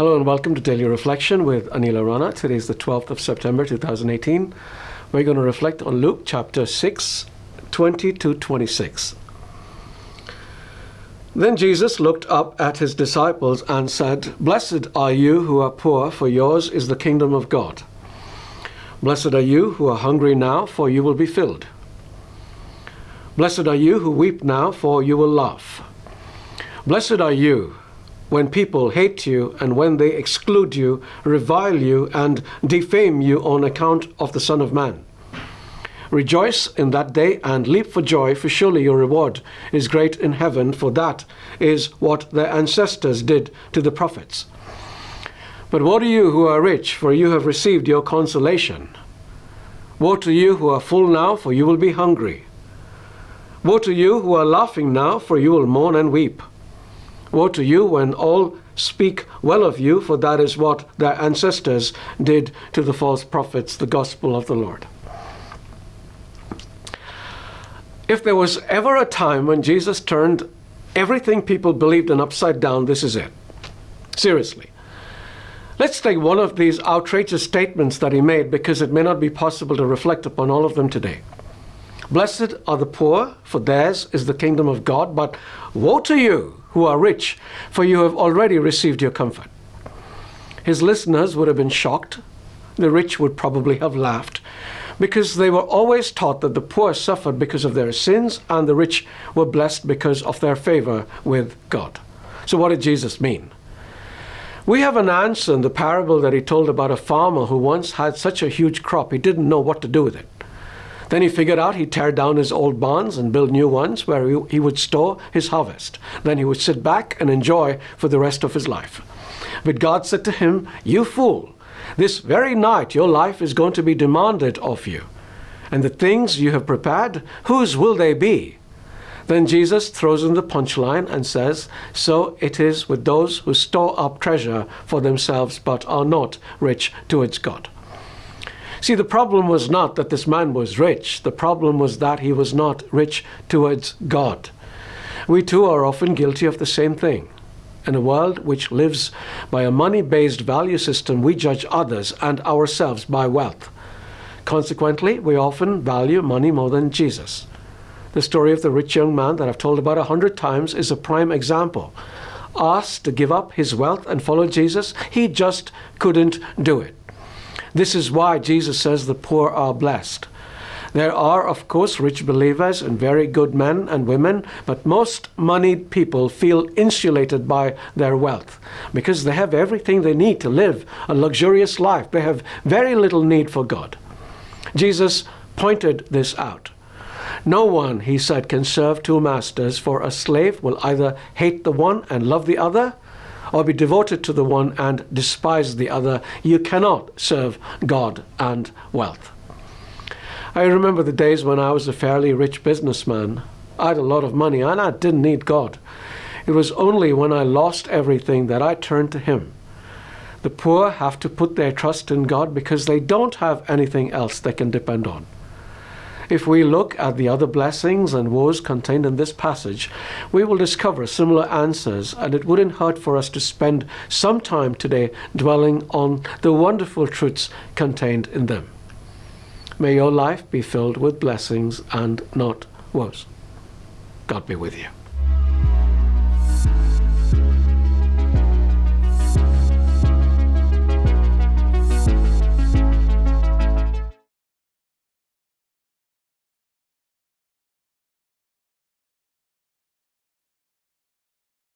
Hello and welcome to Daily Reflection with Aneel Aranha. Today is the 12th of September 2018. We're going to reflect on Luke chapter 6, 20 to 26. Then Jesus looked up at his disciples and said, "Blessed are you who are poor, for yours is the kingdom of God. Blessed are you who are hungry now, for you will be filled. Blessed are you who weep now, for you will laugh. Blessed are you when people hate you and when they exclude you, revile you, and defame you on account of the Son of Man. Rejoice in that day and leap for joy, for surely your reward is great in heaven, for that is what their ancestors did to the prophets. But woe to you who are rich, for you have received your consolation. Woe to you who are full now, for you will be hungry. Woe to you who are laughing now, for you will mourn and weep. Woe to you when all speak well of you, for that is what their ancestors did to the false prophets, the gospel of the Lord." If there was ever a time when Jesus turned everything people believed in upside down, this is it. Seriously. Let's take one of these outrageous statements that he made, because it may not be possible to reflect upon all of them today. Blessed are the poor, for theirs is the kingdom of God. But woe to you who are rich, for you have already received your comfort. His listeners would have been shocked. The rich would probably have laughed, because they were always taught that the poor suffered because of their sins and the rich were blessed because of their favor with God. So what did Jesus mean? We have an answer in the parable that he told about a farmer who once had such a huge crop he didn't know what to do with it. Then he figured out he'd tear down his old barns and build new ones where he would store his harvest. Then he would sit back and enjoy for the rest of his life. But God said to him, "You fool, this very night your life is going to be demanded of you. And the things you have prepared, whose will they be?" Then Jesus throws in the punchline and says, "So it is with those who store up treasure for themselves but are not rich towards God." See, the problem was not that this man was rich. The problem was that he was not rich towards God. We too are often guilty of the same thing. In a world which lives by a money-based value system, we judge others and ourselves by wealth. Consequently, we often value money more than Jesus. The story of the rich young man that I've told about 100 times is a prime example. Asked to give up his wealth and follow Jesus, he just couldn't do it. This is why Jesus says the poor are blessed. There are, of course, rich believers and very good men and women, but most moneyed people feel insulated by their wealth because they have everything they need to live a luxurious life. They have very little need for God. Jesus pointed this out. "No one," he said, "can serve two masters, for a slave will either hate the one and love the other, or be devoted to the one and despise the other. You cannot serve God and wealth." I remember the days when I was a fairly rich businessman. I had a lot of money and I didn't need God. It was only when I lost everything that I turned to Him. The poor have to put their trust in God because they don't have anything else they can depend on. If we look at the other blessings and woes contained in this passage, we will discover similar answers, and it wouldn't hurt for us to spend some time today dwelling on the wonderful truths contained in them. May your life be filled with blessings and not woes. God be with you.